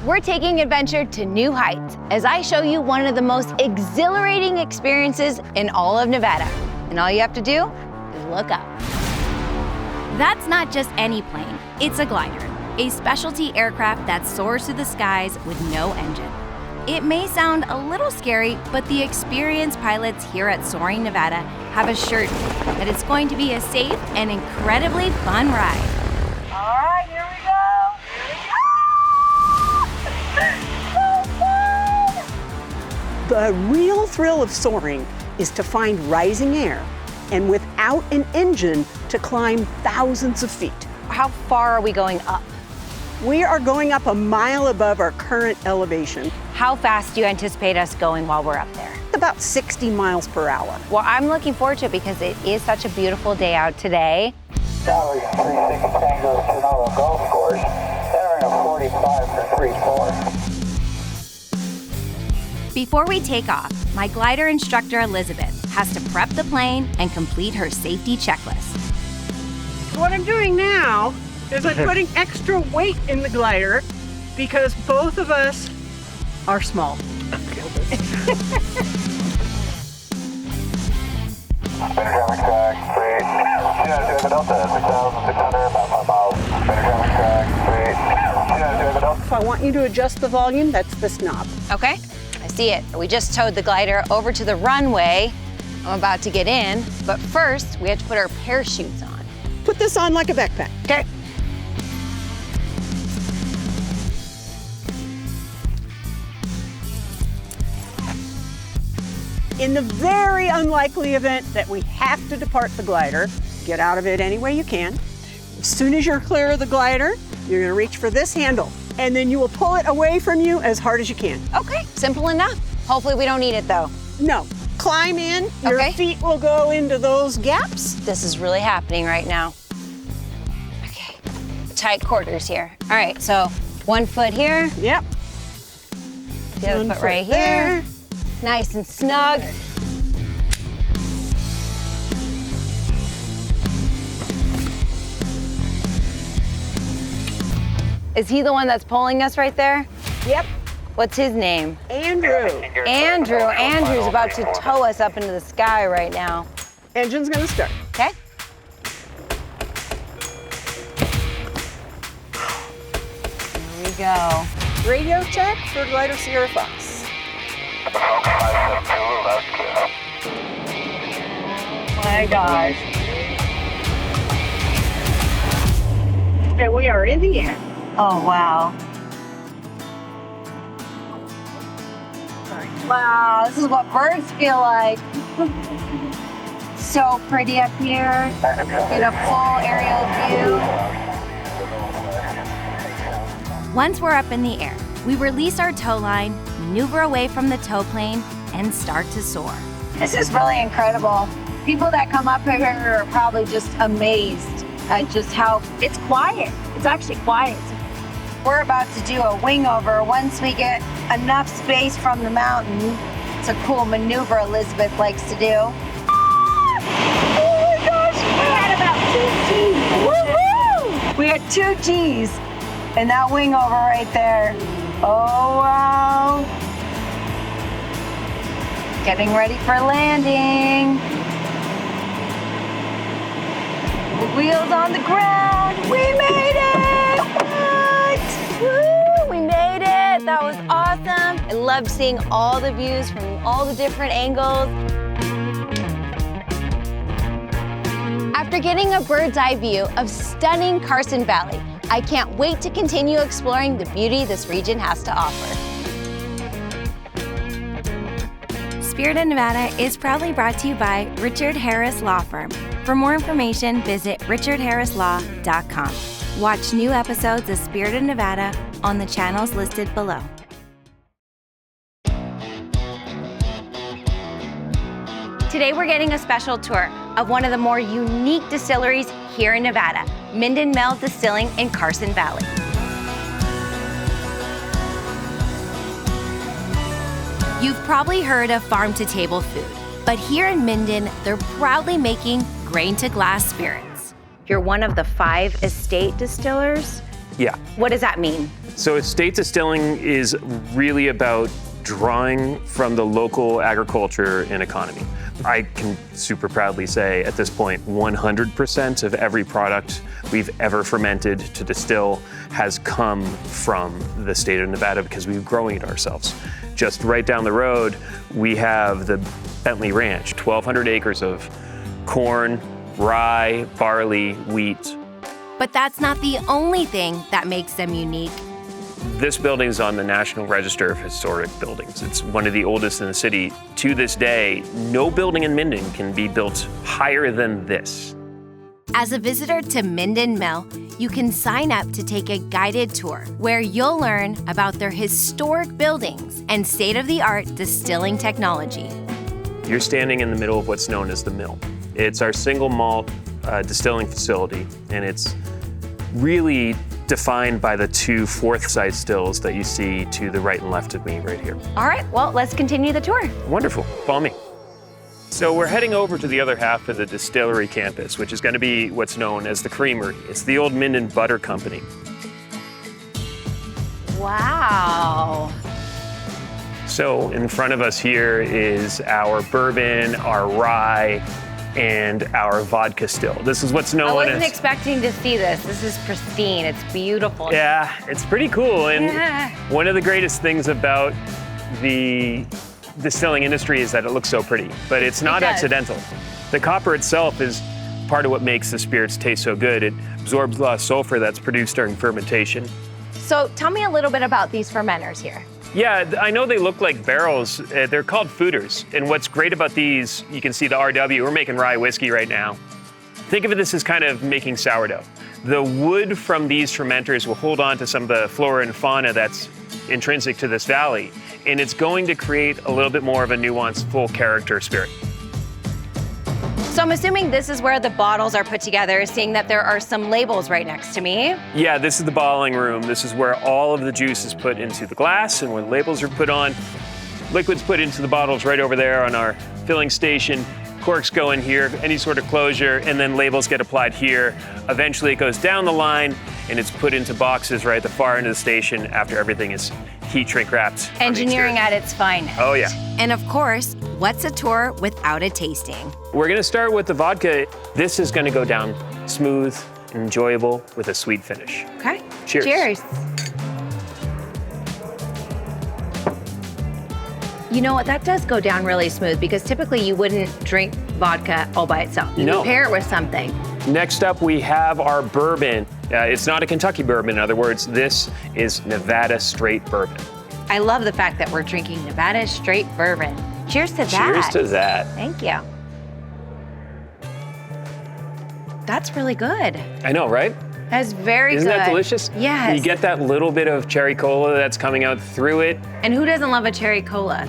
we're taking adventure to new heights as I show you one of the most exhilarating experiences in all of Nevada. And all you have to do is look up. That's not just any plane, it's a glider, a specialty aircraft that soars through the skies with no engine. It may sound a little scary, but the experienced pilots here at Soaring Nevada have assured me that it's going to be a safe and incredibly fun ride. All right, here we go. The real thrill of soaring is to find rising air and without an engine to climb thousands of feet. How far are we going up? We are going up a mile above our current elevation. How fast do you anticipate us going while we're up there? About 60 miles per hour. Well, I'm looking forward to it because it is such a beautiful day out today. Tower 36 Tango Genoa Golf Course, entering a 45 for 3-4. Before we take off, my glider instructor Elizabeth has to prep the plane and complete her safety checklist. What I'm doing now is I'm putting extra weight in the glider because both of us are small. Better traffic track, straight. Genoa to Delta, 6,600, about 5 miles. Better traffic track, straight. Genoa to Delta. If I want you to adjust the volume, that's this knob. Okay, I see it. We just towed the glider over to the runway. I'm about to get in, but first we have to put our parachutes on. Put this on like a backpack. Okay. In the very unlikely event that we have to depart the glider, get out of it any way you can. As soon as you're clear of the glider, you're gonna reach for this handle, and then you will pull it away from you as hard as you can. Okay, simple enough. Hopefully we don't need it though. No, climb in, your Okay. feet will go into those gaps. This is really happening right now. Okay, tight quarters here. All right, so one foot here, Yep. the other One foot right foot there. here. Nice and snug. Is he the one that's pulling us right there? Yep. What's his name? Andrew. Andrew. Andrew's about to tow us up into the sky right now. Engine's gonna start. Okay? Here we go. Radio check for glider Sierra Fox. Falcon 572, left kill. My gosh. And we are in the air. Oh, wow. Wow, this is what birds feel like. So pretty up here. Get a full aerial view. Once we're up in the air, we release our tow line, maneuver away from the tow plane, and start to soar. This is really incredible. People that come up here are probably just amazed at just how it's quiet. It's actually quiet. We're about to do a wing over once we get enough space from the mountain. It's a cool maneuver Elizabeth likes to do. Oh my gosh, we had about 2 Gs. Woohoo! We had 2 Gs in that wing over right there. Oh wow. Getting ready for landing. The wheels on the ground. We made it! What? Woo! We made it! That was awesome. I loved seeing all the views from all the different angles. After getting a bird's eye view of stunning Carson Valley, I can't wait to continue exploring the beauty this region has to offer. Spirit of Nevada is proudly brought to you by Richard Harris Law Firm. For more information, visit richardharrislaw.com. Watch new episodes of Spirit of Nevada on the channels listed below. Today we're getting a special tour of one of the more unique distilleries here in Nevada, Minden Mill Distilling in Carson Valley. You've probably heard of farm-to-table food, but here in Minden, they're proudly making grain-to-glass spirits. You're one of the 5 estate distillers. Yeah. What does that mean? So estate distilling is really about drawing from the local agriculture and economy. I can super proudly say at this point, 100% of every product we've ever fermented to distill has come from the state of Nevada because we're growing it ourselves. Just right down the road, we have the Bentley Ranch, 1,200 acres of corn, rye, barley, wheat. But that's not the only thing that makes them unique. This building's on the National Register of Historic Buildings. It's one of the oldest in the city. To this day, no building in Minden can be built higher than this. As a visitor to Minden Mill, you can sign up to take a guided tour where you'll learn about their historic buildings and state-of-the-art distilling technology. You're standing in the middle of what's known as the mill. It's our single malt distilling facility, and it's really defined by the two fourth-size stills that you see to the right and left of me right here. All right, well, let's continue the tour. Wonderful, follow me. So we're heading over to the other half of the distillery campus, which is going to be what's known as the creamery. It's the old Minden Butter Company. Wow. So in front of us here is our bourbon, our rye, and our vodka still. This is what's known as... I wasn't expecting to see this. This is pristine. It's beautiful. Yeah, it's pretty cool. And one of the greatest things about the distilling industry is that it looks so pretty, but it's not accidental. The copper itself is part of what makes the spirits taste so good. It absorbs a lot of sulfur that's produced during fermentation. So tell me a little bit about these fermenters here. Yeah, I know they look like barrels. They're called foeders. And what's great about these, you can see the RW, we're making rye whiskey right now. Think of this as kind of making sourdough. The wood from these fermenters will hold on to some of the flora and fauna that's intrinsic to this valley. And it's going to create a little bit more of a nuanced, full character spirit. So I'm assuming this is where the bottles are put together, seeing that there are some labels right next to me. Yeah, this is the bottling room. This is where all of the juice is put into the glass and where the labels are put on. Liquid's put into the bottles right over there on our filling station. Corks go in here, any sort of closure, and then labels get applied here. Eventually it goes down the line and it's put into boxes right at the far end of the station after everything is heat shrink wrapped. Engineering at its finest. Oh yeah. And of course, what's a tour without a tasting? We're gonna start with the vodka. This is gonna go down smooth, enjoyable, with a sweet finish. Okay. Cheers. Cheers. You know what, that does go down really smooth because typically you wouldn't drink vodka all by itself. You would pair it with something. Next up, we have our bourbon. It's not a Kentucky bourbon, in other words, this is Nevada straight bourbon. I love the fact that we're drinking Nevada straight bourbon. Cheers to that. Cheers to that. Thank you. That's really good. I know, right? That's very good. Isn't that delicious? Yes. You get that little bit of cherry cola that's coming out through it. And who doesn't love a cherry cola?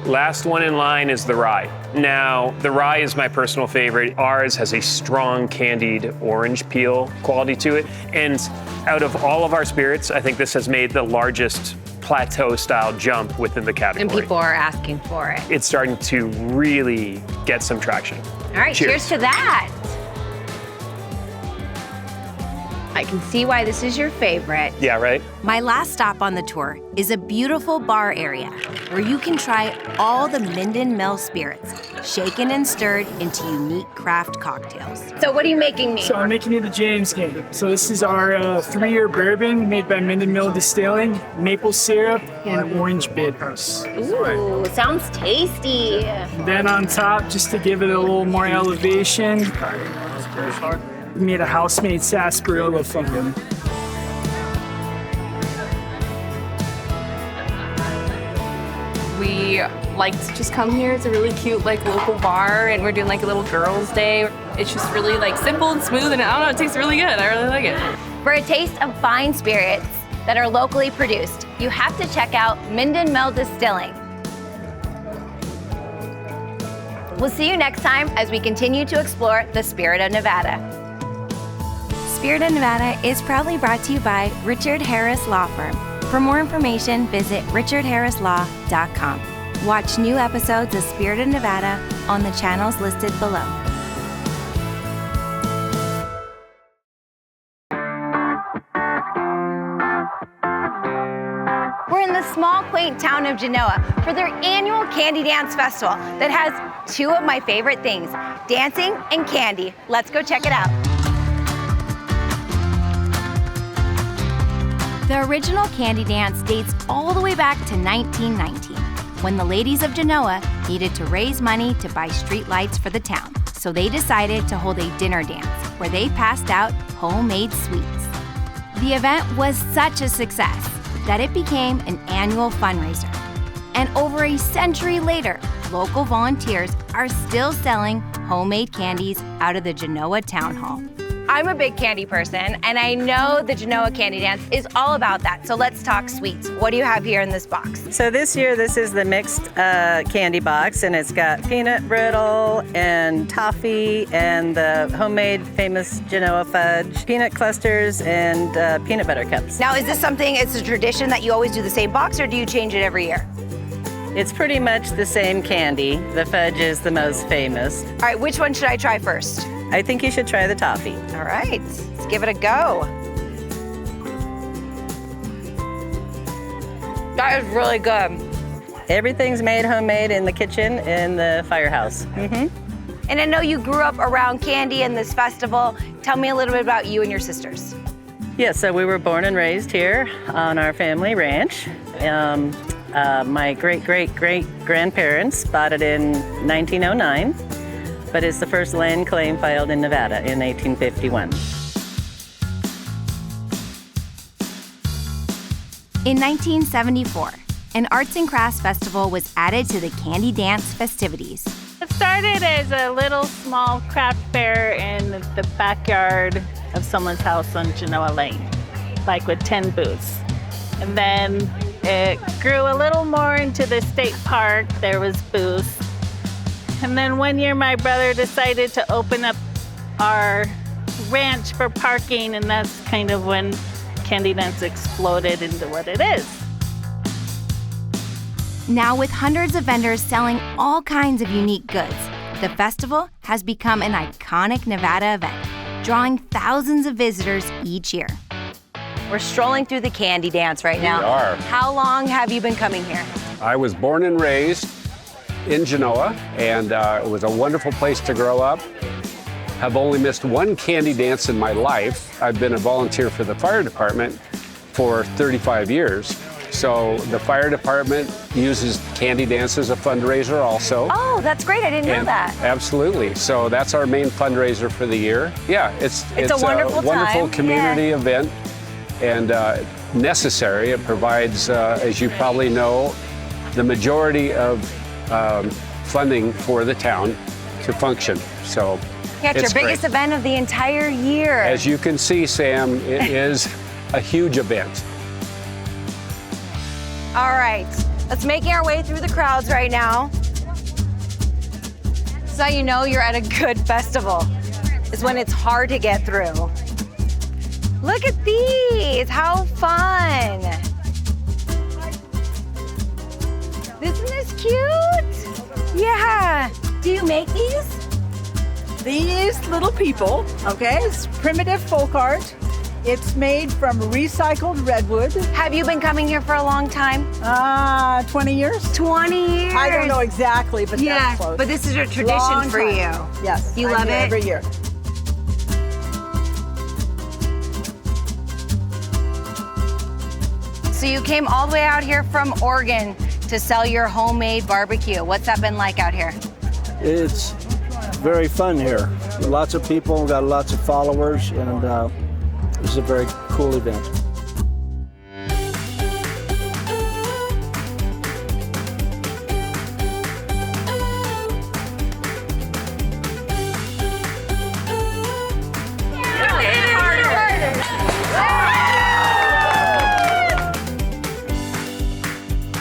Last one in line is the rye. Now, the rye is my personal favorite. Ours has a strong candied orange peel quality to it. And out of all of our spirits, I think this has made the largest plateau-style jump within the category. And people are asking for it. It's starting to really get some traction. All right, cheers to that. I can see why this is your favorite. Yeah, right? My last stop on the tour is a beautiful bar area where you can try all the Minden Mill spirits, shaken and stirred into unique craft cocktails. So what are you making me? So I'm making you the James game. So this is our 3-year bourbon made by Minden Mill Distilling, maple syrup and orange bitters. Ooh, sounds tasty. Then on top, just to give it a little more elevation, we made a house-made sarsaparilla from them. We like to just come here. It's a really cute local bar, and we're doing a little girls' day. It's just really simple and smooth, and I don't know, it tastes really good. I really like it. For a taste of fine spirits that are locally produced, you have to check out Minden Mill Distilling. We'll see you next time as we continue to explore the spirit of Nevada. Spirit of Nevada is proudly brought to you by Richard Harris Law Firm. For more information, visit richardharrislaw.com. Watch new episodes of Spirit of Nevada on the channels listed below. small, quaint town of Genoa for their annual Candy Dance Festival that has two of my favorite things, dancing and candy. Let's go check it out. The original Candy Dance dates all the way back to 1919, when the ladies of Genoa needed to raise money to buy street lights for the town. So they decided to hold a dinner dance where they passed out homemade sweets. The event was such a success that it became an annual fundraiser. And over a century later, local volunteers are still selling homemade candies out of the Genoa Town Hall. I'm a big candy person, and I know the Genoa Candy Dance is all about that. So let's talk sweets. What do you have here in this box? So this year, this is the mixed candy box, and it's got peanut brittle and toffee and the homemade famous Genoa fudge, peanut clusters, and peanut butter cups. Now, is this something, it's a tradition that you always do the same box, or do you change it every year? It's pretty much the same candy. The fudge is the most famous. All right, which one should I try first? I think you should try the toffee. All right, let's give it a go. That is really good. Everything's made homemade in the kitchen in the firehouse. And I know you grew up around candy and this festival. Tell me a little bit about you and your sisters. Yeah, so we were born and raised here on our family ranch. My great-great-great-grandparents bought it in 1909, but it's the first land claim filed in Nevada in 1851. In 1974, an arts and crafts festival was added to the Candy Dance festivities. It started as a little small craft fair in the backyard of someone's house on Genoa Lane, like with 10 booths. And then it grew a little more into the state park. There was booths. And then one year my brother decided to open up our ranch for parking, and that's kind of when Candy Dance exploded into what it is. Now, with hundreds of vendors selling all kinds of unique goods, the festival has become an iconic Nevada event, drawing thousands of visitors each year. We're strolling through the Candy Dance right now. We are. How long have you been coming here? I was born and raised in Genoa, and it was a wonderful place to grow up. I've only missed one candy dance in my life. I've been a volunteer for the fire department for 35 years. So the fire department uses Candy Dance as a fundraiser also. Oh, that's great. I didn't know that. Absolutely. So that's our main fundraiser for the year. Yeah, it's a wonderful wonderful time. community event, and necessary. It provides, as you probably know, the majority of funding for the town to function. So Yeah, it's your biggest event of the entire year. As you can see, Sam, it is a huge event. All right, let's make our way through the crowds right now. So you know you're at a good festival, is when it's hard to get through. Look at these, how fun. Isn't this cute? Yeah, do you make these? These little people, okay, it's primitive folk art. It's made from recycled redwood. Have you been coming here for a long time? 20 years. 20 years. I don't know exactly, but that's close. But this is a tradition Long for time. you. Yes. You I love do it? every year. So you came all the way out here from Oregon to sell your homemade barbecue. What's that been like out here? It's very fun here. Lots of people, got lots of followers, and it's a very cool event.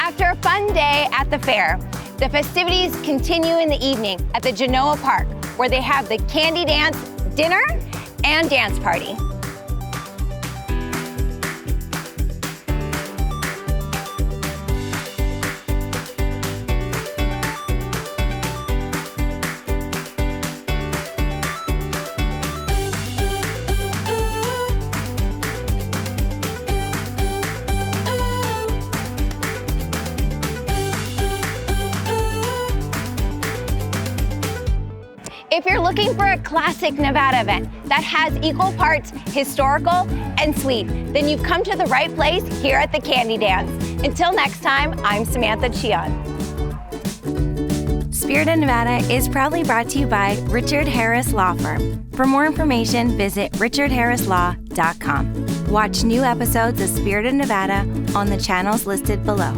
After a fun day at the fair, the festivities continue in the evening at the Genoa Park, where they have the Candy Dance dinner and dance party. If you're looking for a classic Nevada event that has equal parts historical and sweet, then you've come to the right place here at the Candy Dance. Until next time, I'm Samantha Chian. Spirit of Nevada is proudly brought to you by Richard Harris Law Firm. For more information, visit richardharrislaw.com. Watch new episodes of Spirit of Nevada on the channels listed below.